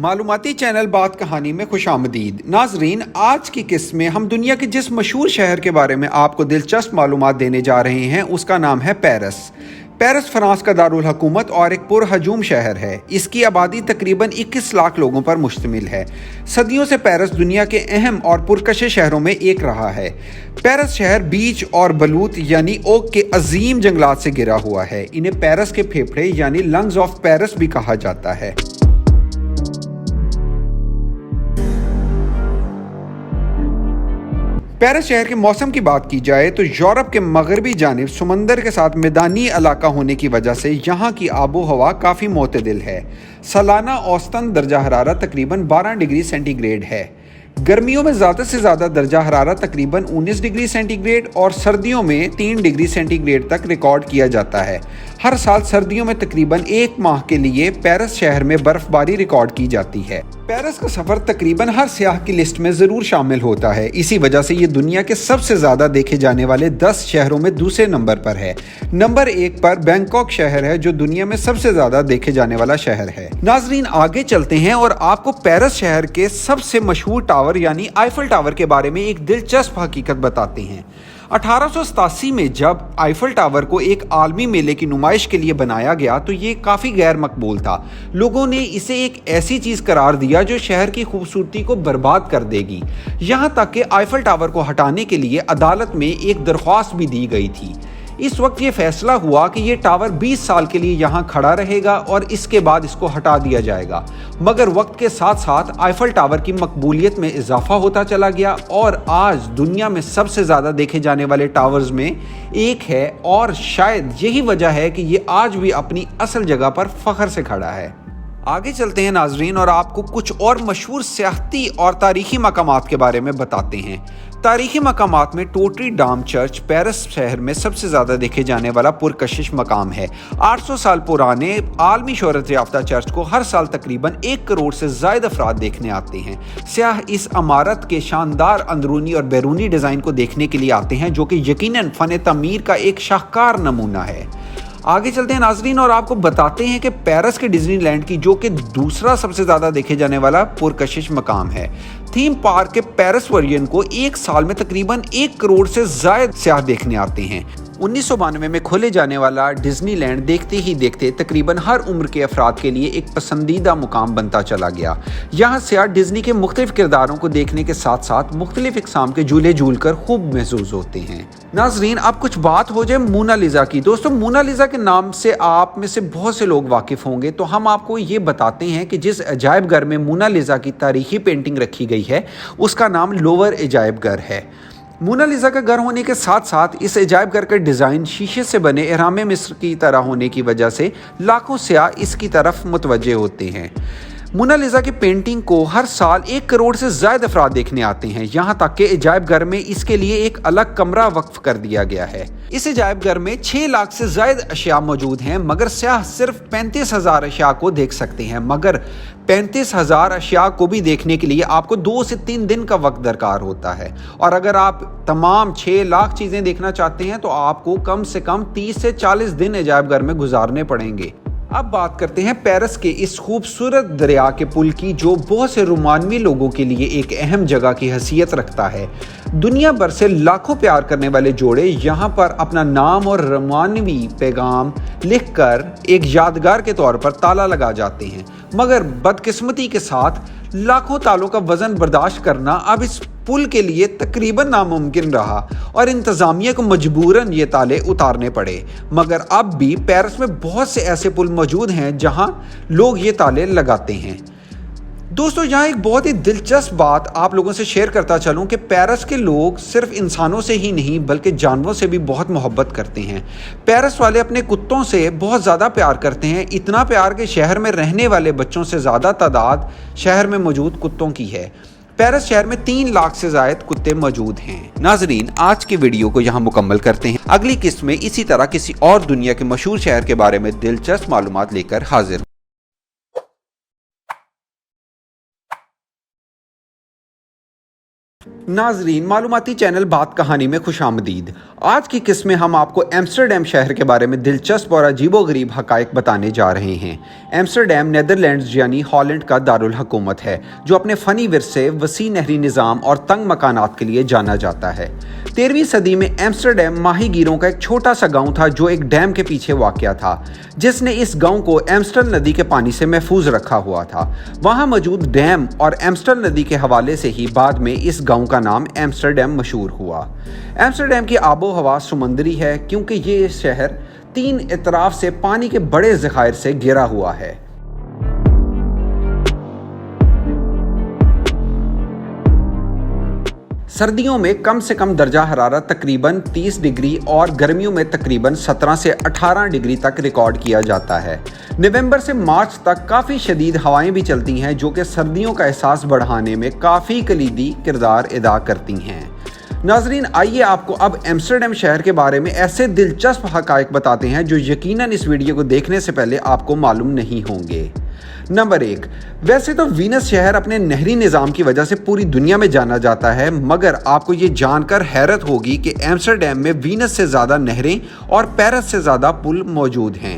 मालूमाती channel बात कहानी में खुशामदीद। नाजरीन, आज की किस्त में हम दुनिया के जिस मशहूर शहर के बारे में आपको दिलचस्प मालूमात देने जा रहे हैं उसका नाम है पेरिस। पेरिस फ्रांस का दारुल हुकूमत और एक पुरहजूम शहर है। इसकी आबादी तकरीबन 21 लाख लोगों पर मुश्तमिल है। सदियों से पेरिस दुनिया के अहम और पुरकशिश शहरों में एक रहा है। पेरिस शहर बीच और बलूत यानी ओक के अजीम जंगलात से घिरा हुआ है। इन्हें पेरिस के फेफड़े यानी लंग्स ऑफ पेरिस भी कहा जाता है। पेरिस शहर के मौसम की बात की जाए तो यूरोप के मगरबी जानिब समंदर के साथ मैदानी इलाका होने की वजह से यहाँ की आबो हवा काफ़ी मोतदिल है। सालाना औसतन दर्जा हरारत तकरीबन 12 डिग्री सेंटीग्रेड है। गर्मियों में ज़्यादा से ज़्यादा दर्जा हरारत तकरीबन 19 डिग्री सेंटीग्रेड और सर्दियों में 3 डिग्री सेंटीग्रेड तक रिकॉर्ड किया जाता है। हर साल सर्दियों में तकरीबन 1 माह के लिए पेरिस शहर में बर्फबारी रिकॉर्ड की जाती है। पेरिस का सफ़र तकरीबन हर सियाह की लिस्ट में ज़रूर शामिल होता है। इसी वजह से ये दुनिया के सबसे ज़्यादा देखे जाने वाले 10 शहरों में दूसरे नंबर पर है। नंबर 1 पर बैंकॉक शहर है जो दुनिया में सबसे ज़्यादा देखे जाने वाला शहर है। नाजरीन, आगे चलते हैं और आपको पेरिस शहर के सबसे मशहूर टावर यानी आईफल टावर के बारे में एक दिलचस्प हकीकत बताते हैं। 1887 में जब आईफल टावर को एक आलमी मेले की नुमाइश के लिए बनाया गया तो ये काफ़ी गैर मकबूल था। लोगों ने इसे एक ऐसी चीज़ करार दिया जो शहर की खूबसूरती को बर्बाद कर देगी। यहाँ तक कि आईफल टावर को हटाने के लिए अदालत में एक दरख्वास्त भी दी गई थी। इस वक्त ये फैसला हुआ कि ये टावर 20 साल के लिए यहाँ खड़ा रहेगा और इसके बाद इसको हटा दिया जाएगा। मगर वक्त के साथ साथ आईफल टावर की मकबूलियत में इजाफा होता चला गया और आज दुनिया में सबसे ज़्यादा देखे जाने वाले टावर्स में एक है और शायद यही वजह है कि ये आज भी अपनी असल जगह पर फख्र से खड़ा है। आगे चलते हैं नाजरीन और आपको कुछ और मशहूर सियाहती और तारीखी मकामात के बारे में बताते हैं। तारीखी मकामात में टोट्री डाम चर्च पेरिस शहर में सबसे ज़्यादा देखे जाने वाला पुरकशिश मकाम है। 800 साल पुराने आलमी शोहरत याफ्ता चर्च को हर साल तकरीबन 1 करोड़ से ज़ायद अफराद देखने आते हैं। सियाह इस इमारत के शानदार अंदरूनी और बैरूनी डिज़ाइन को देखने के लिए आते हैं जो कि यकीनन फ़न तमीर का एक शाहकार नमूना है। आगे चलते हैं नाजरीन और आपको बताते हैं कि पेरिस के डिज्नीलैंड की जो कि दूसरा सबसे ज़्यादा देखे जाने वाला पुरकशिश मकाम है। थीम पार्क के पेरिस वर्जन को एक साल में तकरीबन 1 करोड़ से ज़ायद सियाह देखने आते हैं। 1992 में खोले जाने वाला डिज्नीलैंड देखते ही देखते तकरीबन हर उम्र के अफराद के लिए एक पसंदीदा मुकाम बनता चला गया। यहाँ सियाह डिज्नी के मुख्तलिफ किरदारों को देखने के साथ साथ मुख्तलिफ इक़साम के झूले झूल कर खूब महसूस होते हैं। नाजरीन, अब कुछ बात हो जाए मोनालिसा की। दोस्तों, मोनालिसा के नाम से आप में से बहुत से लोग वाकिफ़ होंगे, तो हम आपको ये बताते हैं कि जिस अजायब घर में मोनालिसा की तारीखी पेंटिंग रखी गई है उसका नाम लोवर अजायब घर है। मोनालिसा का घर होने के साथ साथ इस अजायब घर का डिज़ाइन शीशे से बने एहराम मिस्र की तरह होने की वजह से लाखों सियाह इसकी तरफ मुतवज्जे होते हैं। मोनालिसा की पेंटिंग को हर साल 1 करोड़ से ज़्यादा अफराद देखने आते हैं। यहाँ तक कि अजायब घर में इसके लिए एक अलग कमरा वक्फ कर दिया गया है। इस अजायब घर में 6 लाख से ज़्यादा अशिया मौजूद हैं, मगर सियाह सिर्फ 35,000 अशिया को देख सकते हैं। मगर 35,000 अशिया को भी देखने के लिए आपको 2 से 3 दिन का वक्त दरकार होता है और अगर आप तमाम 6 लाख चीज़ें देखना चाहते हैं तो आपको कम से कम 30 से 40 दिन अजायब घर में गुजारने पड़ेंगे। अब बात करते हैं पेरिस के इस खूबसूरत दरिया के पुल की जो बहुत से रोमानवी लोगों के लिए एक अहम जगह की हैसियत रखता है। दुनिया भर से लाखों प्यार करने वाले जोड़े यहाँ पर अपना नाम और रोमानवी पैगाम लिखकर एक यादगार के तौर पर ताला लगा जाते हैं। मगर बदकिस्मती के साथ लाखों तालों का वजन बर्दाश्त करना अब इस पुल के लिए तकरीबन नामुमकिन रहा और इंतज़ामिया को मजबूरन ये ताले उतारने पड़े। मगर अब भी पेरिस में बहुत से ऐसे पुल मौजूद हैं जहां लोग ये ताले लगाते हैं। दोस्तों, यहाँ एक बहुत ही दिलचस्प बात आप लोगों से शेयर करता चलूँ कि पेरिस के लोग सिर्फ इंसानों से ही नहीं बल्कि जानवरों से भी बहुत मोहब्बत करते हैं। पेरिस वाले अपने कुत्तों से बहुत ज़्यादा प्यार करते हैं, इतना प्यार कि शहर में रहने वाले बच्चों से ज़्यादा तादाद शहर में मौजूद कुत्तों की है। पेरिस शहर में 3 लाख से ज़ायद कुत्ते मौजूद हैं। नाजरीन, आज की वीडियो को यहाँ मुकम्मल करते हैं। अगली किस्त में इसी तरह किसी और दुनिया के मशहूर शहर के बारे में दिलचस्प मालूमात लेकर हाजिर नाजरीन, मालूमाती चैनल बात कहानी में खुशामदीद। आज की किस्त में हम आपको एम्स्टरडेम शहर के बारे में दिलचस्प और अजीबोगरीब हकायक बताने जा रहे हैं। एम्स्टरडेम नेदरलैंड्स यानी हॉलैंड का दारुल हुकूमत है, जो अपने फ़नी विरसे, वसी नहरी निज़ाम और तंग मकानात के लिए जाना जाता है। 13वीं सदी में एम्स्टरडेम माहीगीरों का एक छोटा सा गाँव था जो एक डैम के पीछे वाक़या था, जिसने इस गाँव को एम्स्टल नदी के पानी से महफूज रखा हुआ था। वहाँ मौजूद डैम और एम्स्टल नदी के हवाले से ही बाद में इस गाँव का नाम एम्स्टरडेम मशहूर हुआ। एम्स्टरडेम की आबो हवा समुद्री है, क्योंकि ये शहर 3 इतराफ से पानी के बड़े ज़खायर से घिरा हुआ है। सर्दियों में कम से कम दर्जा हरारत तकरीबन 30 डिग्री और गर्मियों में तकरीबन 17 से 18 डिग्री तक रिकॉर्ड किया जाता है। नवंबर से मार्च तक काफ़ी शदीद हवाएं भी चलती हैं, जो कि सर्दियों का एहसास बढ़ाने में काफ़ी कलीदी किरदार अदा करती हैं। नाजरीन, आइए आपको अब एम्स्टरडेम शहर के बारे में ऐसे दिलचस्प हकायक बताते हैं जो यकीनन इस वीडियो को देखने से पहले आपको मालूम नहीं होंगे। नंबर 1, वैसे तो वीनस शहर अपने नहरी निज़ाम की वजह से पूरी दुनिया में जाना जाता है, मगर आपको ये जानकर हैरत होगी कि एम्स्टरडेम में वीनस से ज़्यादा नहरें और पेरिस से ज़्यादा पुल मौजूद हैं।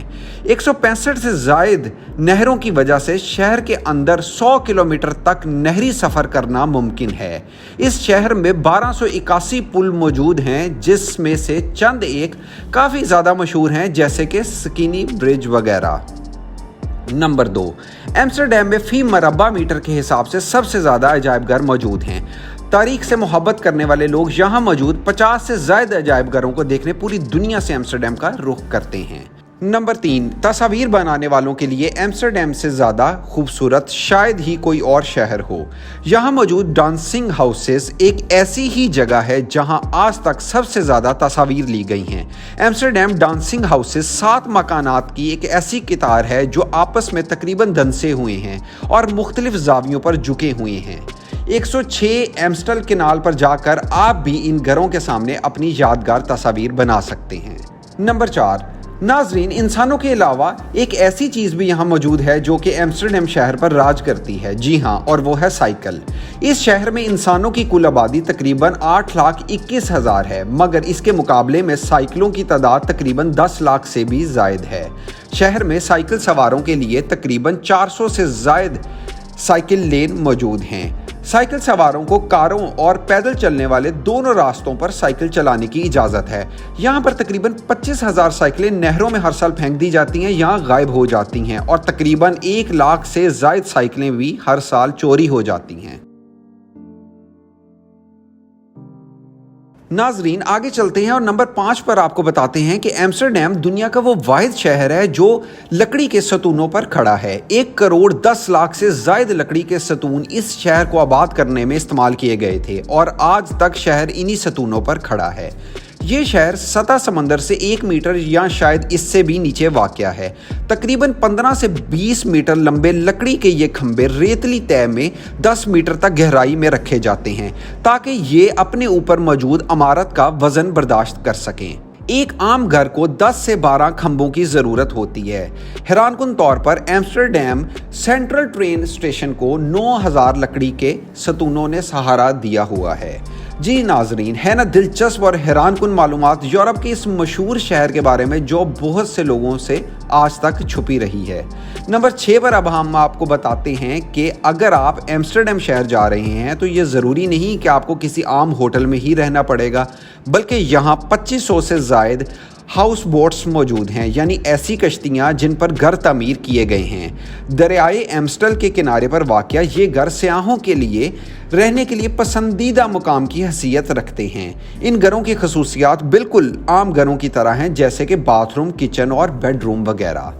165 से ज़ायद नहरों की वजह से शहर के अंदर 100 किलोमीटर तक नहरी सफ़र करना मुमकिन है। इस शहर में 1281 पुल मौजूद हैं, जिसमें से चंद एक काफ़ी ज़्यादा मशहूर हैं, जैसे कि स्किनी ब्रिज वगैरह। नंबर 2, एम्स्टरडेम में फी मरबा मीटर के हिसाब से सबसे ज़्यादा अजायब घर मौजूद हैं। तारीख से मोहब्बत करने वाले लोग यहाँ मौजूद 50 से ज़्यादा अजायब घरों को देखने पूरी दुनिया से एम्स्टरडेम का रुख करते हैं। नंबर 3, तस्वीर बनाने वालों के लिए एम्स्टरडेम से ज़्यादा खूबसूरत शायद ही कोई और शहर हो। यहाँ मौजूद डांसिंग हाउसेस एक ऐसी ही जगह है जहाँ आज तक सबसे ज़्यादा तस्वीर ली गई हैं। एम्स्टरडेम डांसिंग हाउसेस 7 मकानात की एक ऐसी कितार है जो आपस में तकरीबन धंसे हुए हैं और मुख्तलिफ ज़ावियों पर झुके हुए हैं। 106 एम्स्टल किनाल पर जाकर आप भी इन घरों के सामने अपनी यादगार तस्वीर बना सकते हैं। नंबर 4, नाजरीन, इंसानों के अलावा एक ऐसी चीज़ भी यहाँ मौजूद है जो कि एम्स्टरडेम शहर पर राज करती है। जी हाँ, और वो है साइकिल। इस शहर में इंसानों की कुल आबादी तकरीबन 8,21,000 है, मगर इसके मुकाबले में साइकिलों की तादाद तकरीबन 10 लाख से भी ज़ायद है। शहर में साइकिल सवारों के लिए तकरीबन 400 से ज़ायद साइकिल लेन मौजूद हैं। साइकिल सवारों को कारों और पैदल चलने वाले दोनों रास्तों पर साइकिल चलाने की इजाज़त है। यहाँ पर तकरीबन 25,000 साइकिलें नहरों में हर साल फेंक दी जाती हैं, यहाँ गायब हो जाती हैं, और तकरीबन 1 लाख से ज़ायद साइकिलें भी हर साल चोरी हो जाती हैं। नाजरीन, आगे चलते हैं और नंबर 5 पर आपको बताते हैं कि एम्स्टरडेम दुनिया का वो वाहिद शहर है जो लकड़ी के सतूनों पर खड़ा है। 1 करोड़ 10 लाख से ज़ायद लकड़ी के सतून इस शहर को आबाद करने में इस्तेमाल किए गए थे और आज तक शहर इन्हीं सतूनों पर खड़ा है। ये शहर सतह समंदर से 1 मीटर या शायद इससे भी नीचे वाक़या है। तकरीबन 15 से 20 मीटर लंबे लकड़ी के ये खंभे रेतली तय में 10 मीटर तक गहराई में रखे जाते हैं ताकि ये अपने ऊपर मौजूद इमारत का वज़न बर्दाश्त कर सकें। एक आम घर को 10 से 12 खंभों की ज़रूरत होती है। हैरानकुन तौर पर एम्स्टरडेम सेंट्रल ट्रेन स्टेशन को 9,000 लकड़ी के सतूनों ने सहारा दिया हुआ है। जी नाजरीन, है ना दिलचस्प और हैरानकुन मालूमात यूरोप के इस मशहूर शहर के बारे में जो बहुत से लोगों से आज तक छुपी रही है। नंबर 6 पर अब हम आपको बताते हैं कि अगर आप एम्स्टरडेम शहर जा रहे हैं तो ये ज़रूरी नहीं कि आपको किसी आम होटल में ही रहना पड़ेगा, बल्कि यहाँ 2500 से ज़ायद हाउस बोट्स मौजूद हैं, यानी ऐसी कश्तियाँ जिन पर घर तामीर किए गए हैं। दरियाए एम्स्टल के किनारे पर वाक़या ये घर सयाहों के लिए रहने के लिए पसंदीदा मुकाम की हैसियत रखते हैं। इन घरों की खसूसियात बिल्कुल आम घरों की तरह हैं, जैसे कि बाथरूम, किचन और बेडरूम वगैरह।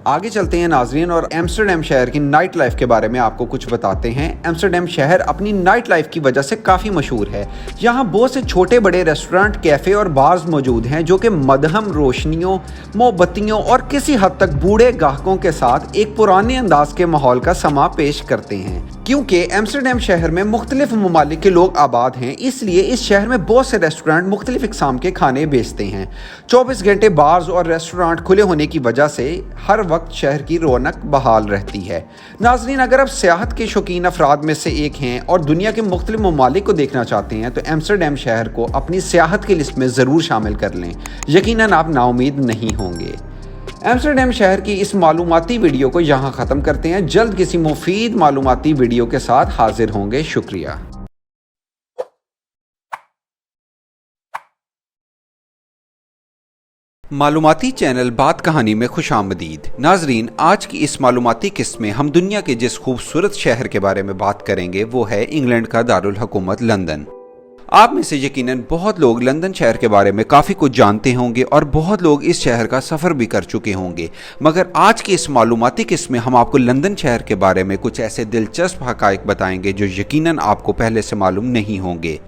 आगे चलते हैं नाजरीन और एम्स्टरडेम शहर की नाइट लाइफ के बारे में आपको कुछ बताते हैं। एम्स्टरडेम शहर अपनी नाइट लाइफ की वजह से काफ़ी मशहूर है। यहाँ बहुत से छोटे बड़े रेस्टोरेंट, कैफ़े और बार्स मौजूद हैं जो कि मदहम, रोशनियों, मोमबत्तियों और किसी हद तक बूढ़े गाहकों के साथ एक पुराने अंदाज के माहौल का समा पेश करते हैं। क्योंकि एम्स्टरडेम शहर में मुख्तलिफ ममालिक के लोग आबाद हैं, इसलिए इस शहर में बहुत से रेस्टोरेंट मुख्तलिफ इक़साम के खाने बेचते हैं। 24 घंटे बार्स और रेस्टोरेंट खुले होने की वजह से हर वक्त शहर की रौनक बहाल रहती है। नाजरीन, अगर आप सियाहत के शौकीन अफराद में से एक हैं और दुनिया के मुख्तलिफ ममालिक को देखना चाहते हैं तो एम्स्टरडैम शहर को अपनी सियाहत की लिस्ट में ज़रूर शामिल कर लें। यकीनन आप नाउमीद नहीं होंगे। एम्स्टरडैम शहर की इस मालूमाती वीडियो को यहाँ ख़त्म करते हैं। जल्द किसी मुफीद मालूमाती वीडियो के साथ हाजिर होंगे। शुक्रिया। मालूमाती चैनल बात कहानी में खुशामदीद। नाजरीन, आज की इस मालूमाती किस्त में हम दुनिया के जिस खूबसूरत शहर के बारे में बात करेंगे वो है इंग्लैंड का दारुल हुकूमत लंदन। आप में से यकीनन बहुत लोग लंदन शहर के बारे में काफ़ी कुछ जानते होंगे और बहुत लोग इस शहर का सफ़र भी कर चुके होंगे, मगर आज की इस मालूमाती किस्त में हम आपको लंदन शहर के बारे में कुछ ऐसे दिलचस्प हक़ाइक़ बताएंगे जो यकीनन आपको पहले से मालूम नहीं होंगे।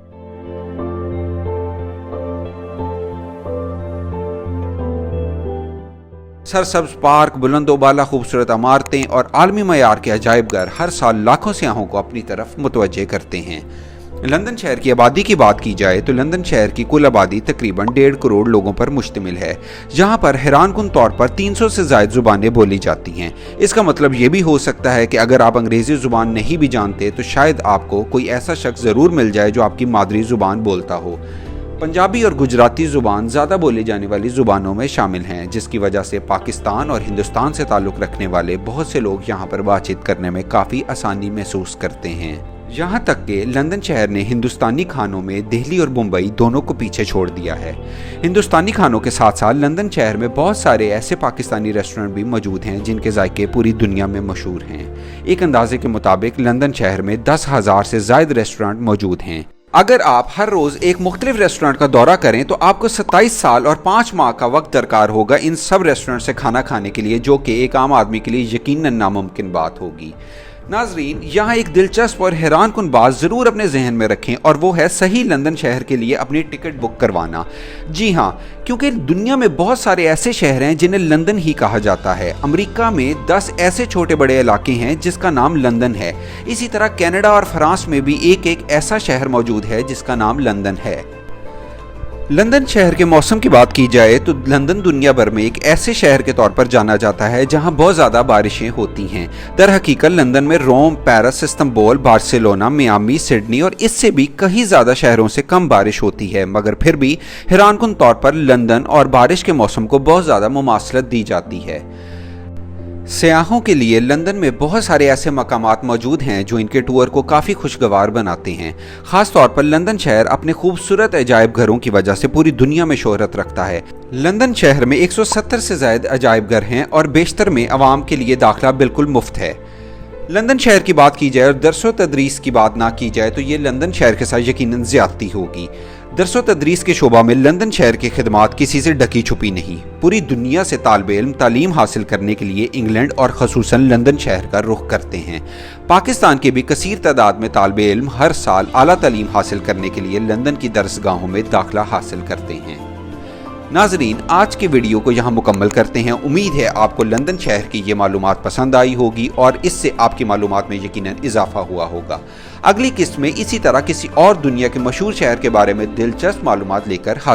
सरसब्ज पार्क, बुलंदोबाला खूबसूरत इमारतें और आलमी मयार के अजायब घर हर साल लाखों सयाहों को अपनी तरफ मुतवज्जे करते हैं। लंदन शहर की आबादी की बात की जाए तो लंदन शहर की कुल आबादी तकरीबन 1.5 करोड़ लोगों पर मुश्तमिल है, जहां पर हैरानकुन तौर पर 300 से ज़ायद ज़ुबानें बोली जाती हैं। इसका मतलब ये भी हो सकता है कि अगर आप अंग्रेज़ी ज़ुबान नहीं भी जानते तो शायद आपको कोई ऐसा शख्स ज़रूर मिल जाए जो आपकी मादरी ज़ुबान बोलता हो। पंजाबी और गुजराती ज़ुबान ज़्यादा बोली जाने वाली ज़ुबानों में शामिल हैं, जिसकी वजह से पाकिस्तान और हिंदुस्तान से ताल्लुक़ रखने वाले बहुत से लोग यहाँ पर बातचीत करने में काफ़ी आसानी महसूस करते हैं। यहाँ तक कि लंदन शहर ने हिंदुस्तानी खानों में दिल्ली और मुंबई दोनों को पीछे छोड़ दिया है। हिंदुस्तानी खानों के साथ साथ लंदन शहर में बहुत सारे ऐसे पाकिस्तानी रेस्टोरेंट भी मौजूद हैं जिनके जायके पूरी दुनिया में मशहूर हैं। एक अंदाजे के मुताबिक लंदन शहर में 10,000 से ज़ायद रेस्टोरेंट मौजूद हैं। अगर आप हर रोज़ एक मुख्तलिफ रेस्टोरेंट का दौरा करें तो आपको 27 साल और 5 माह का वक्त दरकार होगा इन सब रेस्टोरेंट से खाना खाने के लिए, जो कि एक आम आदमी के लिए यकीनन नामुमकिन बात होगी। नाजरीन, यहाँ एक दिलचस्प और हैरानकुन बात ज़रूर अपने जहन में रखें और वो है सही लंदन शहर के लिए अपनी टिकट बुक करवाना। जी हाँ, क्योंकि दुनिया में बहुत सारे ऐसे शहर हैं जिन्हें लंदन ही कहा जाता है। अमेरिका में 10 ऐसे छोटे बड़े इलाके हैं जिसका नाम लंदन है। इसी तरह कनाडा और फ्रांस में भी एक ऐसा शहर मौजूद है जिसका नाम लंदन है। लंदन शहर के मौसम की बात की जाए तो लंदन दुनिया भर में एक ऐसे शहर के तौर पर जाना जाता है जहां बहुत ज़्यादा बारिशें होती हैं। दर हकीकत लंदन में Rome, Paris, Istanbul, Barcelona, Miami, Sydney और इससे भी कहीं ज़्यादा शहरों से कम बारिश होती है, मगर फिर भी हैरानकुन तौर पर लंदन और बारिश के मौसम को बहुत ज़्यादा मुमासलत दी जाती है। सयाहों के लिए लंदन में बहुत सारे ऐसे मकामात मौजूद हैं जो इनके टूर को काफ़ी खुशगवार बनाते हैं। ख़ास तौर पर लंदन शहर अपने खूबसूरत अजायब घरों की वजह से पूरी दुनिया में शोहरत रखता है। लंदन शहर में 170 से ज़ायद अजायब घर हैं और बेशतर में आवाम के लिए दाखिला बिल्कुल मुफ्त है। लंदन शहर की बात की जाए और दरसो तदरीस की बात ना की जाए तो ये लंदन शहर के साथ यकीनन ज़्यादती होगी। दरसो तदरीस के शोबा में लंदन शहर की खिदमात किसी से ढकी छुपी नहीं। पूरी दुनिया से तालिब इल्म तालीम हासिल करने के लिए इंग्लैंड और खसूसन लंदन शहर का रुख करते हैं। पाकिस्तान के भी कसीर तादाद में तालिब इल्म हर साल आला तालीम हासिल करने के लिए लंदन की दरसगाहों में दाखिला हासिल करते हैं। नाजरीन, आज के वीडियो को यहाँ मुकम्मल करते हैं। उम्मीद है आपको लंदन शहर की ये मालूमात पसंद आई होगी और इससे आपकी मालूमात में यकीनन इजाफा हुआ होगा। अगली किस्त में इसी तरह किसी और दुनिया के मशहूर शहर के बारे में दिलचस्प मालूमात लेकर हाजिर